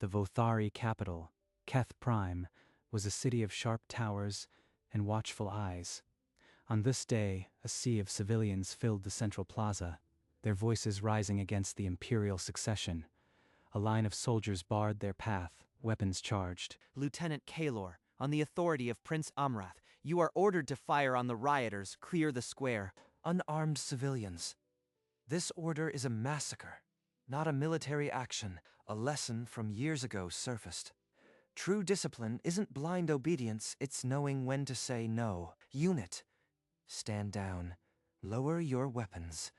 The Vothari capital, Keth Prime, was a city of sharp towers and watchful eyes. On this day, a sea of civilians filled the central plaza, their voices rising against the imperial succession. A line of soldiers barred their path, weapons charged. Lieutenant Kalor, on the authority of Prince Amrath, you are ordered to fire on the rioters, clear the square. Unarmed civilians. This order is a massacre, not a military action. A lesson from years ago surfaced. True discipline isn't blind obedience, it's knowing when to say no. Unit, stand down. Lower your weapons.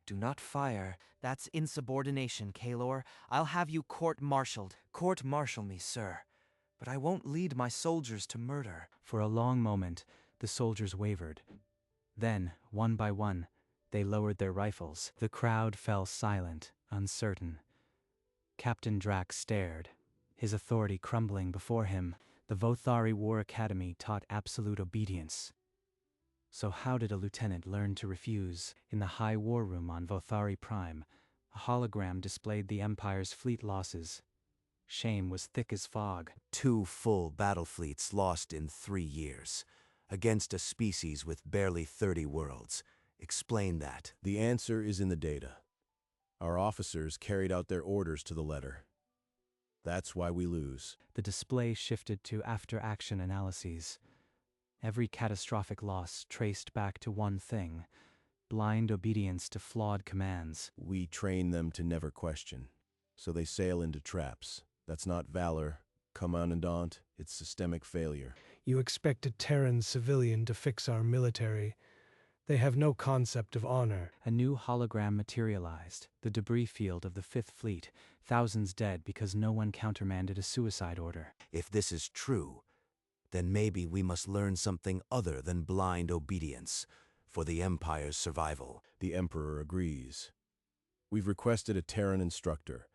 Do not fire. That's insubordination, Kalor. I'll have you court-martialed. Court-martial me, sir. But I won't lead my soldiers to murder. For a long moment, the soldiers wavered. Then, one by one, they lowered their rifles. The crowd fell silent, uncertain. Captain Drax stared, his authority crumbling before him. The Vothari War Academy taught absolute obedience. So how did a lieutenant learn to refuse? In the high war room on Vothari Prime, a hologram displayed the Empire's fleet losses. Shame was thick as fog. 2 full battle fleets lost in 3 years, against a species with barely 30 worlds. Explain that. The answer is in the data. Our officers carried out their orders to the letter. That's why we lose. The display shifted to after-action analyses. Every catastrophic loss traced back to one thing: blind obedience to flawed commands. We train them to never question, so they sail into traps. That's not valor, commandant, it's systemic failure. You expect a Terran civilian to fix our military. They have no concept of honor. A new hologram materialized, the debris field of the Fifth Fleet, thousands dead because no one countermanded a suicide order. If this is true, then maybe we must learn something other than blind obedience for the Empire's survival. The Emperor agrees. We've requested a Terran instructor,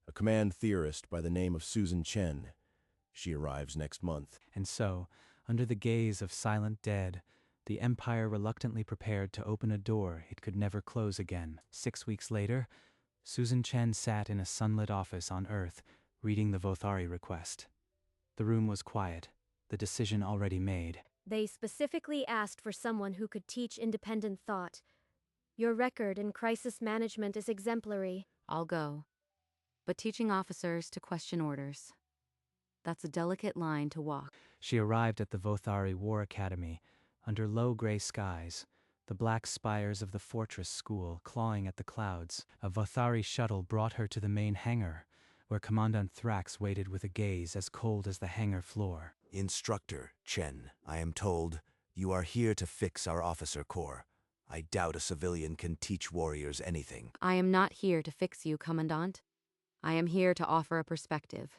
a command theorist by the name of Susan Chen. She arrives next month. And so, under the gaze of silent dead, the Empire reluctantly prepared to open a door it could never close again. 6 weeks later, Susan Chen sat in a sunlit office on Earth, reading the Vothari request. The room was quiet, the decision already made. They specifically asked for someone who could teach independent thought. Your record in crisis management is exemplary. I'll go. But teaching officers to question orders, that's a delicate line to walk. She arrived at the Vothari War Academy, under low gray skies, the black spires of the fortress school clawing at the clouds. A Vothari shuttle brought her to the main hangar, where Commandant Thrax waited with a gaze as cold as the hangar floor. Instructor Chen, I am told you are here to fix our officer corps. I doubt a civilian can teach warriors anything. I am not here to fix you, Commandant. I am here to offer a perspective.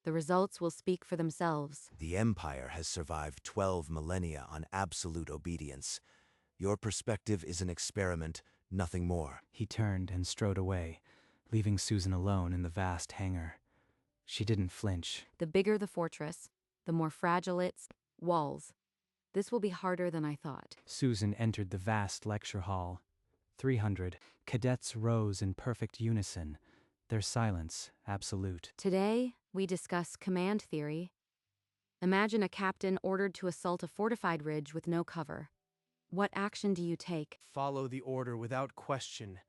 The results will speak for themselves. The Empire has survived 12 millennia on absolute obedience. Your perspective is an experiment, nothing more. He turned and strode away, leaving Susan alone in the vast hangar. She didn't flinch. The bigger the fortress, the more fragile its walls. This will be harder than I thought. Susan entered the vast lecture hall. 300 cadets rose in perfect unison, their silence absolute. Today, we discuss command theory. Imagine a captain ordered to assault a fortified ridge with no cover. What action do you take? Follow the order without question.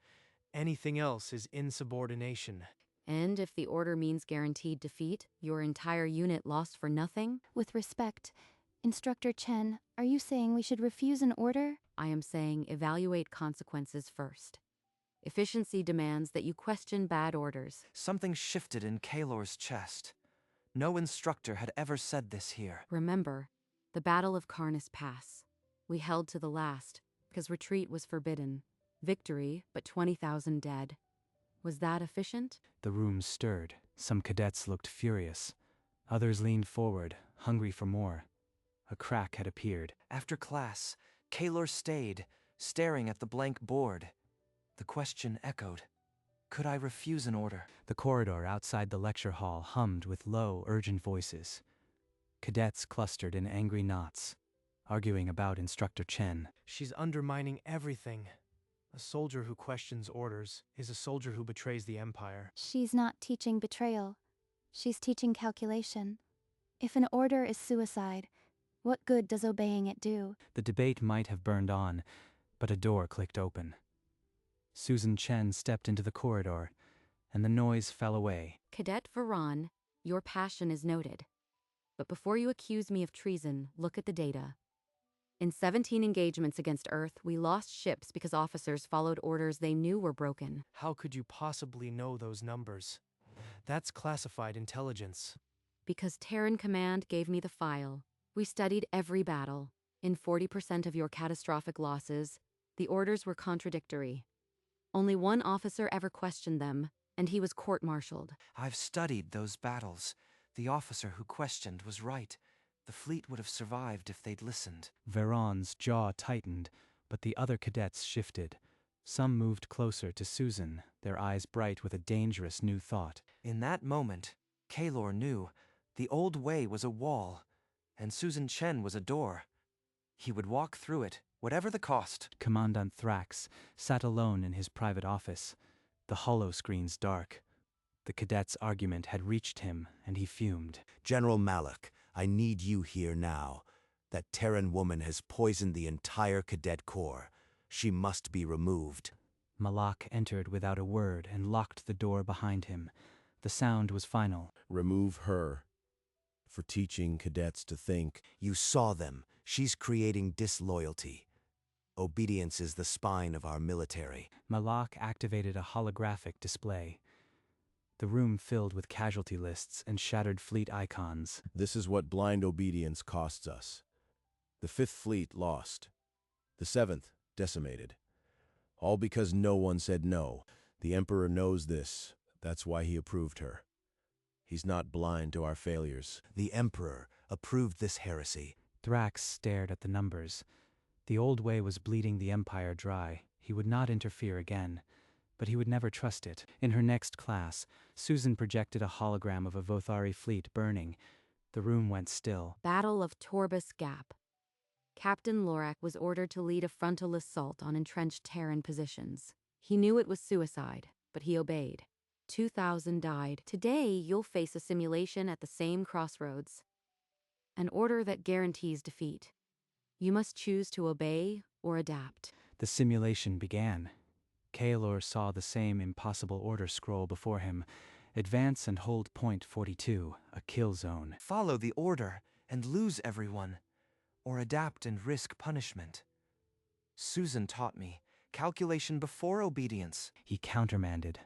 Anything else is insubordination. And if the order means guaranteed defeat, your entire unit lost for nothing? With respect, Instructor Chen, are you saying we should refuse an order? I am saying evaluate consequences first. Efficiency demands that you question bad orders. Something shifted in Kalor's chest. No instructor had ever said this here. Remember, the Battle of Karnas Pass. We held to the last, because retreat was forbidden. Victory, but 20,000 dead. Was that efficient? The room stirred. Some cadets looked furious. Others leaned forward, hungry for more. A crack had appeared. After class, Kalor stayed, staring at the blank board. The question echoed. Could I refuse an order? The corridor outside the lecture hall hummed with low, urgent voices. Cadets clustered in angry knots, arguing about Instructor Chen. She's undermining everything. A soldier who questions orders is a soldier who betrays the Empire. She's not teaching betrayal. She's teaching calculation. If an order is suicide, what good does obeying it do? The debate might have burned on, but a door clicked open. Susan Chen stepped into the corridor, and the noise fell away. Cadet Varan, your passion is noted. But before you accuse me of treason, look at the data. In 17 engagements against Earth, we lost ships because officers followed orders they knew were broken. How could you possibly know those numbers? That's classified intelligence. Because Terran Command gave me the file. We studied every battle. In 40% of your catastrophic losses, the orders were contradictory. Only one officer ever questioned them, and he was court-martialed. I've studied those battles. The officer who questioned was right. The fleet would have survived if they'd listened. Veron's jaw tightened, but the other cadets shifted. Some moved closer to Susan, their eyes bright with a dangerous new thought. In that moment, Kaylor knew the old way was a wall, and Susan Chen was a door. He would walk through it, whatever the cost. Commandant Thrax sat alone in his private office, the hollow screens dark. The cadet's argument had reached him, and he fumed. General Malak, I need you here now. That Terran woman has poisoned the entire cadet corps. She must be removed. Malak entered without a word and locked the door behind him. The sound was final. Remove her. For teaching cadets to think. You saw them. She's creating disloyalty. Obedience is the spine of our military. Malak activated a holographic display. The room filled with casualty lists and shattered fleet icons. This is what blind obedience costs us. The 5th Fleet lost. The 7th decimated. All because no one said no. The Emperor knows this. That's why he approved her. He's not blind to our failures. The Emperor approved this heresy. Thrax stared at the numbers. The old way was bleeding the Empire dry. He would not interfere again. But he would never trust it. In her next class, Susan projected a hologram of a Vothari fleet burning. The room went still. Battle of Torbus Gap. Captain Lorak was ordered to lead a frontal assault on entrenched Terran positions. He knew it was suicide, but he obeyed. 2,000 died. Today, you'll face a simulation at the same crossroads. An order that guarantees defeat. You must choose to obey or adapt. The simulation began. Kaelor saw the same impossible order scroll before him. Advance and hold point 42, a kill zone. Follow the order and lose everyone, or adapt and risk punishment. Susan taught me calculation before obedience. He countermanded.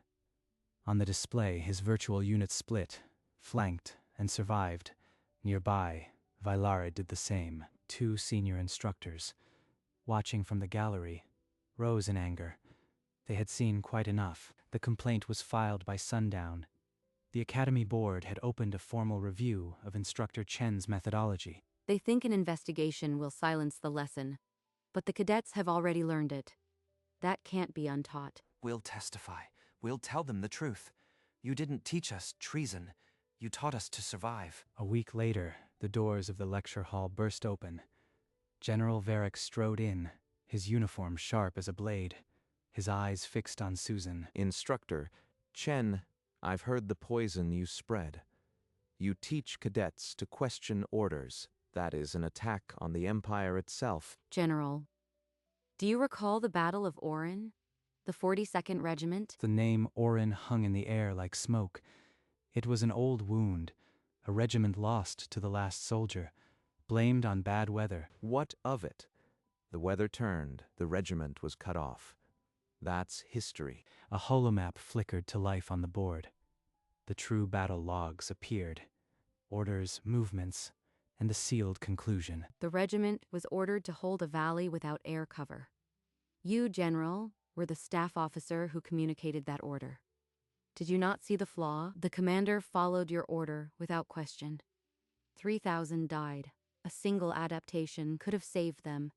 On the display, his virtual unit split, flanked, and survived. Nearby, Vylara did the same. 2 senior instructors, watching from the gallery, rose in anger. They had seen quite enough. The complaint was filed by sundown. The Academy Board had opened a formal review of Instructor Chen's methodology. They think an investigation will silence the lesson, but the cadets have already learned it. That can't be untaught. We'll testify. We'll tell them the truth. You didn't teach us treason. You taught us to survive. A week later, the doors of the lecture hall burst open. General Varric strode in, his uniform sharp as a blade, his eyes fixed on Susan. Instructor, Chen, I've heard the poison you spread. You teach cadets to question orders. That is an attack on the Empire itself. General, do you recall the Battle of Orin? The 42nd Regiment? The name Orin hung in the air like smoke. It was an old wound, a regiment lost to the last soldier, blamed on bad weather. What of it? The weather turned, the regiment was cut off. That's history. A holomap flickered to life on the board. The true battle logs appeared. Orders, movements, and the sealed conclusion. The regiment was ordered to hold a valley without air cover. You, General, were the staff officer who communicated that order. Did you not see the flaw? The commander followed your order without question. 3,000 died. A single adaptation could have saved them.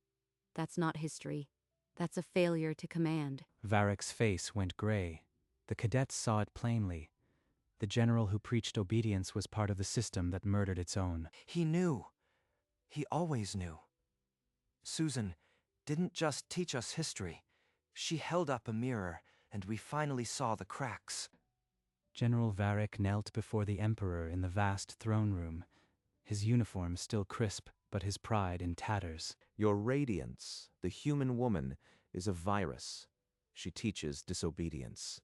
That's not history. That's a failure to command. Varric's face went gray. The cadets saw it plainly. The general who preached obedience was part of the system that murdered its own. He knew. He always knew. Susan didn't just teach us history. She held up a mirror, and we finally saw the cracks. General Varick knelt before the Emperor in the vast throne room, his uniform still crisp, but his pride in tatters. Your radiance, the human woman, is a virus. She teaches disobedience.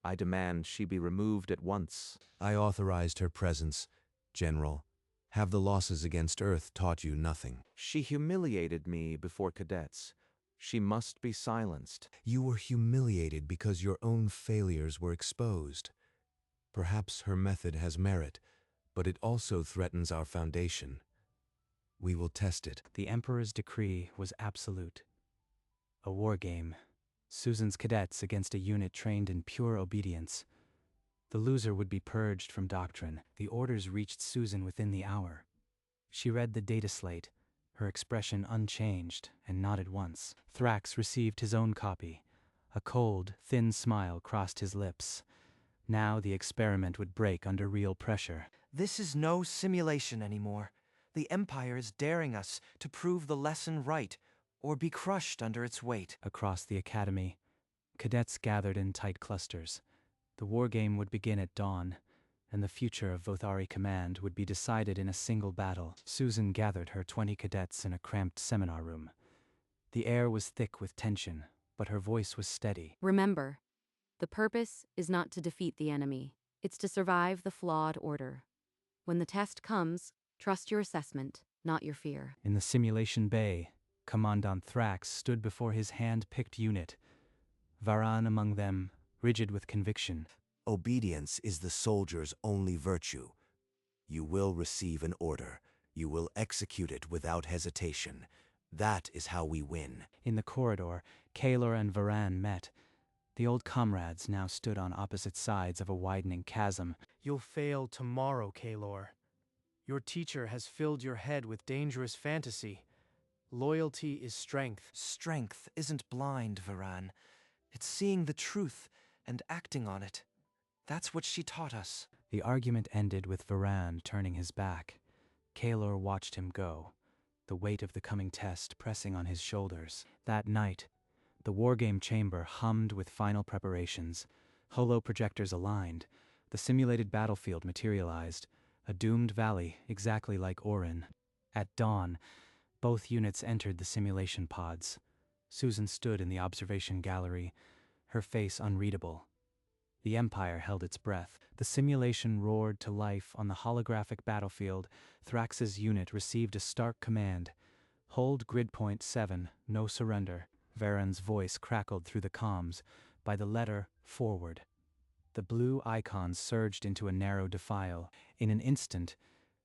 I demand she be removed at once. I authorized her presence, General. Have the losses against Earth taught you nothing? She humiliated me before cadets. She must be silenced. You were humiliated because your own failures were exposed. Perhaps her method has merit, but it also threatens our foundation. We will test it. The Emperor's decree was absolute. A war game. Susan's cadets against a unit trained in pure obedience. The loser would be purged from doctrine. The orders reached Susan within the hour. She read the data slate, her expression unchanged, and nodded once. Thrax received his own copy. A cold, thin smile crossed his lips. Now the experiment would break under real pressure. This is no simulation anymore. The Empire is daring us to prove the lesson right, or be crushed under its weight. Across the academy, cadets gathered in tight clusters. The war game would begin at dawn, and the future of Vothari Command would be decided in a single battle. Susan gathered her 20 cadets in a cramped seminar room. The air was thick with tension, but her voice was steady. Remember, the purpose is not to defeat the enemy. It's to survive the flawed order. When the test comes, trust your assessment, not your fear. In the simulation bay, Commandant Thrax stood before his hand-picked unit, Varan among them, rigid with conviction. Obedience is the soldier's only virtue. You will receive an order. You will execute it without hesitation. That is how we win. In the corridor, Kaelor and Varan met. The old comrades now stood on opposite sides of a widening chasm. You'll fail tomorrow, Kaelor. Your teacher has filled your head with dangerous fantasy. Loyalty is strength. Strength isn't blind, Varan. It's seeing the truth and acting on it. That's what she taught us. The argument ended with Varan turning his back. Kaelor watched him go, the weight of the coming test pressing on his shoulders. That night, the wargame chamber hummed with final preparations. Holo projectors aligned. The simulated battlefield materialized, a doomed valley exactly like Orin. At dawn, both units entered the simulation pods. Susan stood in the observation gallery, her face unreadable. The Empire held its breath. The simulation roared to life on the holographic battlefield. Thrax's unit received a stark command. Hold grid point 7, no surrender. Varan's voice crackled through the comms. By the letter, forward. The blue icons surged into a narrow defile. In an instant,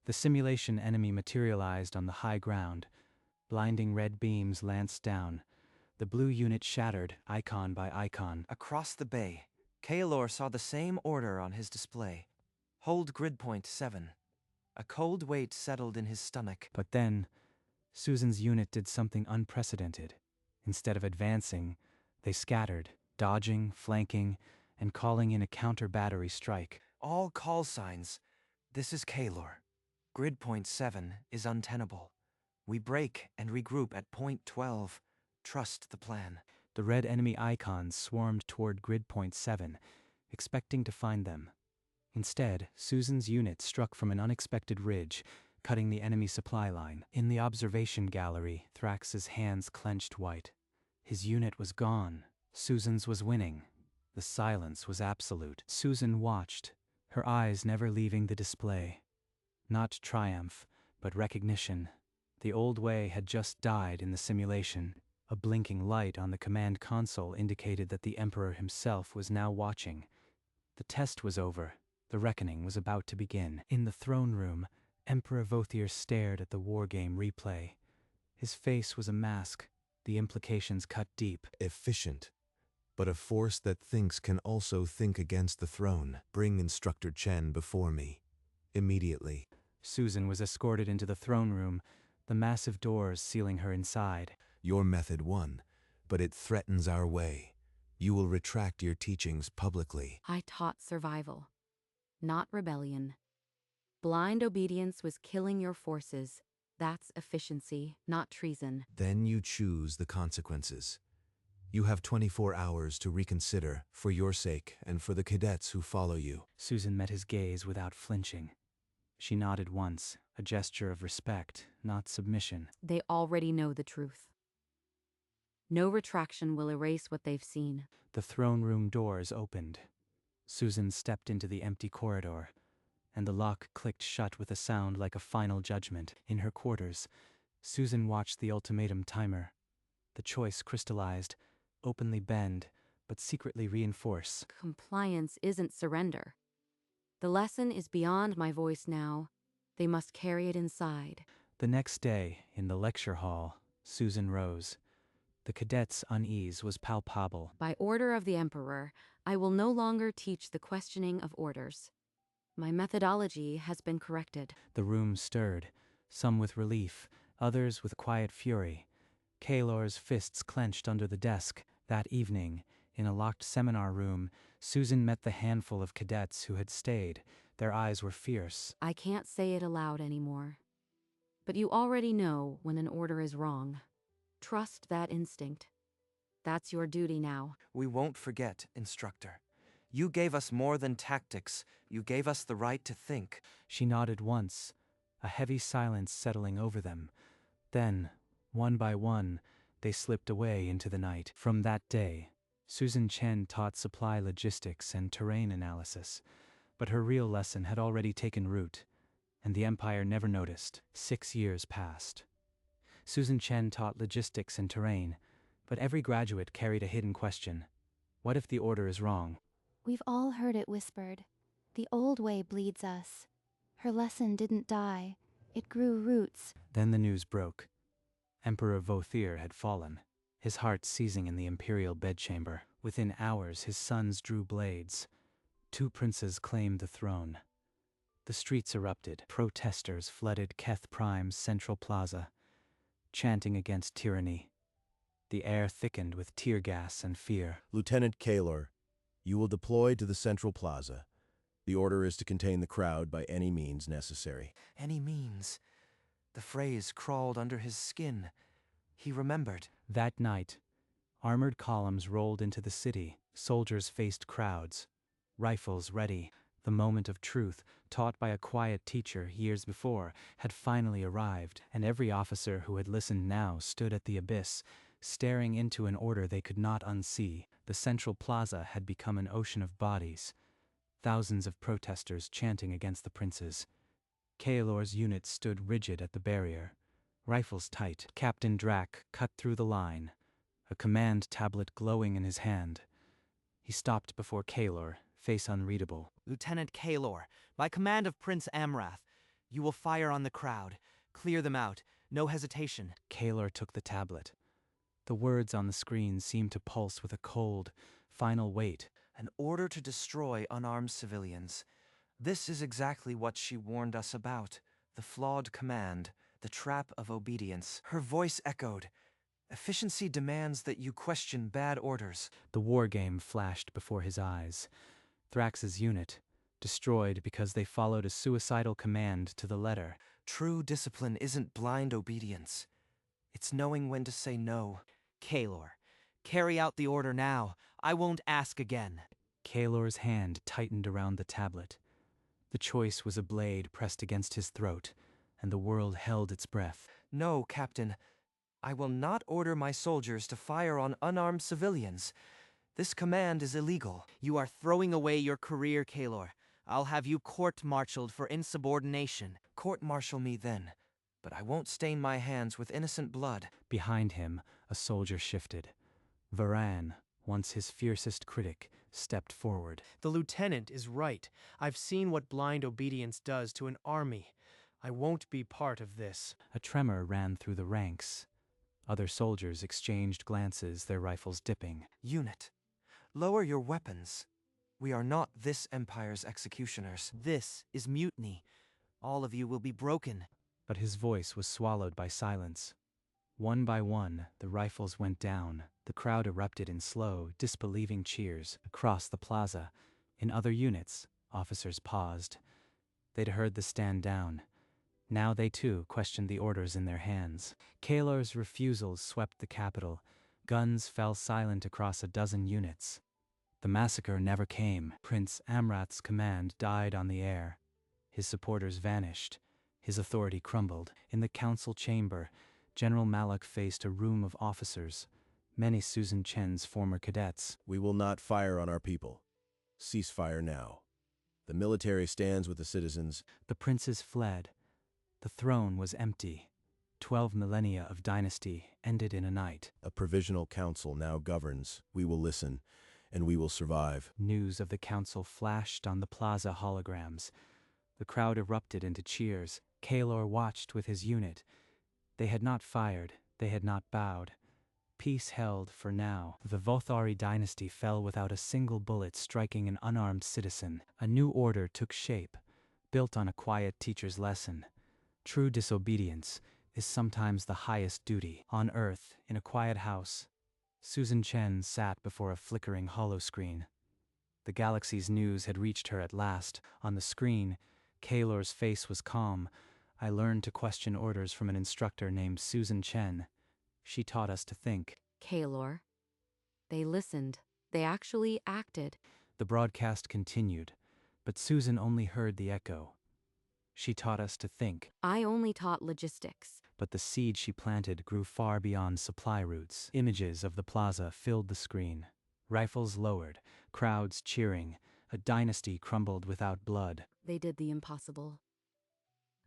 the simulation enemy materialized on the high ground. Blinding red beams lanced down. The blue unit shattered, icon by icon. Across the bay, Kaelor saw the same order on his display. Hold grid point 7. A cold weight settled in his stomach. But then, Susan's unit did something unprecedented. Instead of advancing, they scattered, dodging, flanking, and calling in a counter-battery strike. All call signs. This is Kaelor. Grid point 7 is untenable. We break and regroup at point 12. Trust the plan. The red enemy icons swarmed toward grid point 7, expecting to find them. Instead, Susan's unit struck from an unexpected ridge, cutting the enemy supply line. In the observation gallery, Thrax's hands clenched white. His unit was gone. Susan's was winning. The silence was absolute. Susan watched, her eyes never leaving the display. Not triumph, but recognition. The old way had just died in the simulation. A blinking light on the command console indicated that the Emperor himself was now watching. The test was over. The reckoning was about to begin. In the throne room, Emperor Vothier stared at the wargame replay. His face was a mask, the implications cut deep. Efficient. But a force that thinks can also think against the throne. Bring Instructor Chen before me. Immediately. Susan was escorted into the throne room, the massive doors sealing her inside. Your method won, but it threatens our way. You will retract your teachings publicly. I taught survival, not rebellion. Blind obedience was killing your forces. That's efficiency, not treason. Then you choose the consequences. You have 24 hours to reconsider, for your sake and for the cadets who follow you. Susan met his gaze without flinching. She nodded once, a gesture of respect, not submission. They already know the truth. No retraction will erase what they've seen. The throne room doors opened. Susan stepped into the empty corridor, and the lock clicked shut with a sound like a final judgment. In her quarters, Susan watched the ultimatum timer. The choice crystallized, openly bend, but secretly reinforce. Compliance isn't surrender. The lesson is beyond my voice now. They must carry it inside. The next day, in the lecture hall, Susan rose. The cadets' unease was palpable. By order of the Emperor, I will no longer teach the questioning of orders. My methodology has been corrected. The room stirred, some with relief, others with quiet fury. Kaylor's fists clenched under the desk. That evening, in a locked seminar room, Susan met the handful of cadets who had stayed. Their eyes were fierce. I can't say it aloud anymore. But you already know when an order is wrong. Trust that instinct. That's your duty now. We won't forget, instructor. You gave us more than tactics. You gave us the right to think. She nodded once, a heavy silence settling over them. Then, one by one, they slipped away into the night. From that day, Susan Chen taught supply logistics and terrain analysis, but her real lesson had already taken root, and the Empire never noticed. 6 years passed. Susan Chen taught logistics and terrain, but every graduate carried a hidden question. What if the order is wrong? We've all heard it whispered. The old way bleeds us. Her lesson didn't die. It grew roots. Then the news broke. Emperor Vothier had fallen, his heart seizing in the imperial bedchamber. Within hours, his sons drew blades. 2 princes claimed the throne. The streets erupted. Protesters flooded Keth Prime's central plaza, chanting against tyranny. The air thickened with tear gas and fear. Lieutenant Kaylor, you will deploy to the central plaza. The order is to contain the crowd by any means necessary. Any means. The phrase crawled under his skin. He remembered. That night, armored columns rolled into the city. Soldiers faced crowds, rifles ready. The moment of truth, taught by a quiet teacher years before, had finally arrived, and every officer who had listened now stood at the abyss, staring into an order they could not unsee. The central plaza had become an ocean of bodies, thousands of protesters chanting against the princes. Kaelor's unit stood rigid at the barrier, rifles tight. Captain Drac cut through the line, a command tablet glowing in his hand. He stopped before Kaelor, face unreadable. Lieutenant Kaylor, by command of Prince Amrath, you will fire on the crowd. Clear them out. No hesitation. Kaelor took the tablet. The words on the screen seemed to pulse with a cold, final weight. An order to destroy unarmed civilians. This is exactly what she warned us about. The flawed command, the trap of obedience. Her voice echoed. Efficiency demands that you question bad orders. The war game flashed before his eyes. Thrax's unit, destroyed because they followed a suicidal command to the letter. True discipline isn't blind obedience. It's knowing when to say no. Kaylor, carry out the order now. I won't ask again. Kaelor's hand tightened around the tablet. The choice was a blade pressed against his throat, and the world held its breath. No, Captain. I will not order my soldiers to fire on unarmed civilians. This command is illegal. You are throwing away your career, Kaylor. I'll have you court-martialed for insubordination. Court-martial me then, but I won't stain my hands with innocent blood. Behind him, a soldier shifted. Varan, once his fiercest critic, stepped forward. The lieutenant is right. I've seen what blind obedience does to an army. I won't be part of this. A tremor ran through the ranks. Other soldiers exchanged glances, their rifles dipping. Unit, lower your weapons. We are not this empire's executioners. This is mutiny. All of you will be broken. But his voice was swallowed by silence. One by one, the rifles went down. The crowd erupted in slow, disbelieving cheers across the plaza. In other units, officers paused. They'd heard the stand down. Now they too questioned the orders in their hands. Kaelor's refusals swept the capital, Guns fell silent across a dozen units. The massacre never came. Prince Amrath's command died on the air. His supporters vanished. His authority crumbled. In the council chamber, General Malak faced a room of officers, many Susan Chen's former cadets. We will not fire on our people. Ceasefire now. The military stands with the citizens. The princes fled. The throne was empty. 12 millennia of dynasty ended in a night. A provisional council now governs. We will listen, and we will survive. News of the council flashed on the plaza holograms. The crowd erupted into cheers. Kalor watched with his unit. They had not fired. They had not bowed. Peace held for now. The Vothari dynasty fell without a single bullet striking an unarmed citizen. A new order took shape, built on a quiet teacher's lesson. True disobedience is sometimes the highest duty. On Earth, in a quiet house, Susan Chen sat before a flickering holoscreen. The galaxy's news had reached her at last. On the screen, Kalor's face was calm. I learned to question orders from an instructor named Susan Chen. She taught us to think. Kalor. They listened. They actually acted. The broadcast continued, but Susan only heard the echo. She taught us to think. I only taught logistics. But the seed she planted grew far beyond supply routes. Images of the plaza filled the screen. Rifles lowered, crowds cheering. A dynasty crumbled without blood. They did the impossible.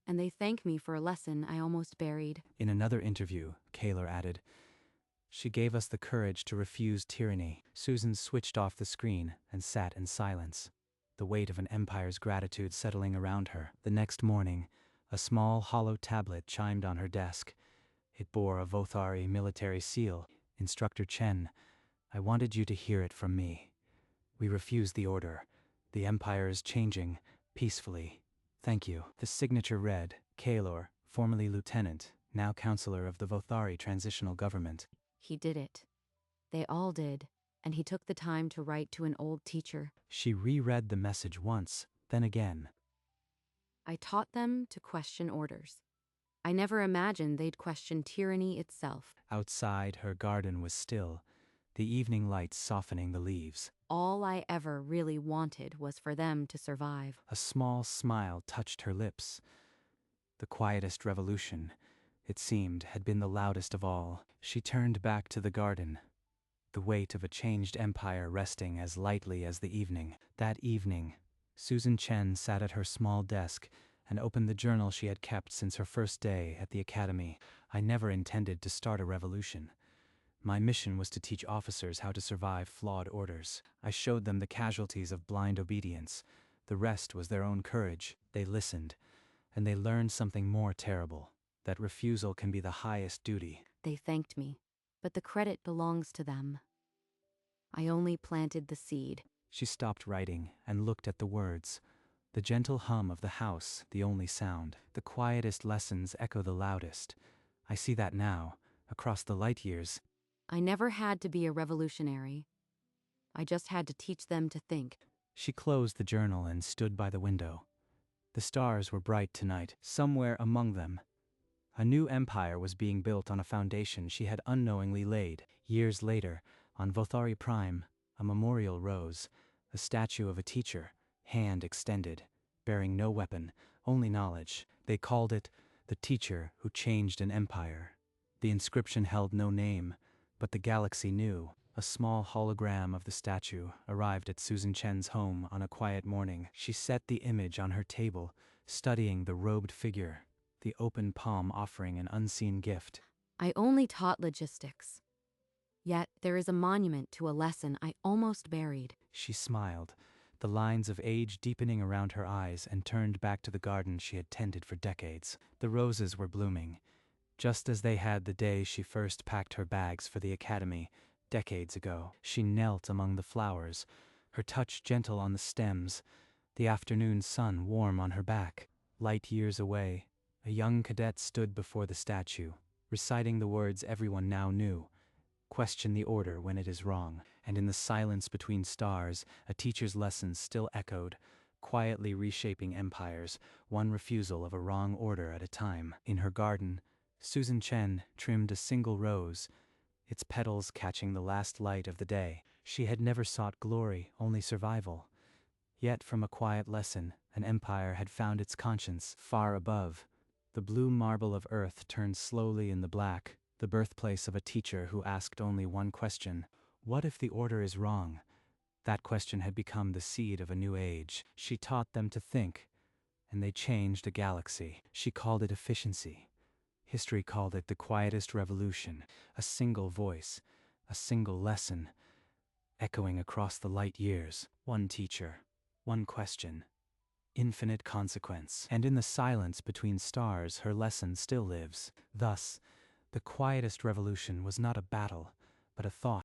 And they thank me for a lesson I almost buried. In another interview, Kalor added, she gave us the courage to refuse tyranny. Susan switched off the screen and sat in silence, the weight of an empire's gratitude settling around her. The next morning, a small hollow tablet chimed on her desk. It bore a Vothari military seal. Instructor Chen, I wanted you to hear it from me. We refuse the order. The empire is changing, peacefully. Thank you. The signature read, Kalor, formerly lieutenant, now counselor of the Vothari transitional government. He did it. They all did, and he took the time to write to an old teacher. She reread the message once, then again. I taught them to question orders. I never imagined they'd question tyranny itself. Outside, her garden was still, the evening light softening the leaves. All I ever really wanted was for them to survive. A small smile touched her lips. The quietest revolution, it seemed, had been the loudest of all. She turned back to the garden, the weight of a changed empire resting as lightly as the evening. That evening, Susan Chen sat at her small desk and opened the journal she had kept since her first day at the academy. I never intended to start a revolution. My mission was to teach officers how to survive flawed orders. I showed them the casualties of blind obedience. The rest was their own courage. They listened, and they learned something more terrible, that refusal can be the highest duty. They thanked me, but the credit belongs to them. I only planted the seed. She stopped writing and looked at the words. The gentle hum of the house, the only sound. The quietest lessons echo the loudest. I see that now, across the light years. I never had to be a revolutionary. I just had to teach them to think. She closed the journal and stood by the window. The stars were bright tonight. Somewhere among them, a new empire was being built on a foundation she had unknowingly laid. Years later, on Vothari Prime, a memorial rose, a statue of a teacher, hand extended, bearing no weapon, only knowledge. They called it the teacher who changed an empire. The inscription held no name, but the galaxy knew. A small hologram of the statue arrived at Susan Chen's home on a quiet morning. She set the image on her table, studying the robed figure, the open palm offering an unseen gift. I only taught logistics. Yet there is a monument to a lesson I almost buried. She smiled, the lines of age deepening around her eyes, and turned back to the garden she had tended for decades. The roses were blooming, just as they had the day she first packed her bags for the academy, decades ago. She knelt among the flowers, her touch gentle on the stems, the afternoon sun warm on her back. Light years away, a young cadet stood before the statue, reciting the words everyone now knew. Question the order when it is wrong. And in the silence between stars, a teacher's lessons still echoed, quietly reshaping empires, one refusal of a wrong order at a time. In her garden, Susan Chen trimmed a single rose. its petals catching the last light of the day. She had never sought glory, only survival. Yet from a quiet lesson, an empire had found its conscience far above. The blue marble of Earth turned slowly in the black, the birthplace of a teacher who asked only one question: what if the order is wrong? That question had become the seed of a new age. She taught them to think, and they changed a galaxy. She called it efficiency. History called it the quietest revolution. A single voice, a single lesson, echoing across the light years. One teacher, one question, infinite consequence. And in the silence between stars, her lesson still lives. Thus, the quietest revolution was not a battle, but a thought.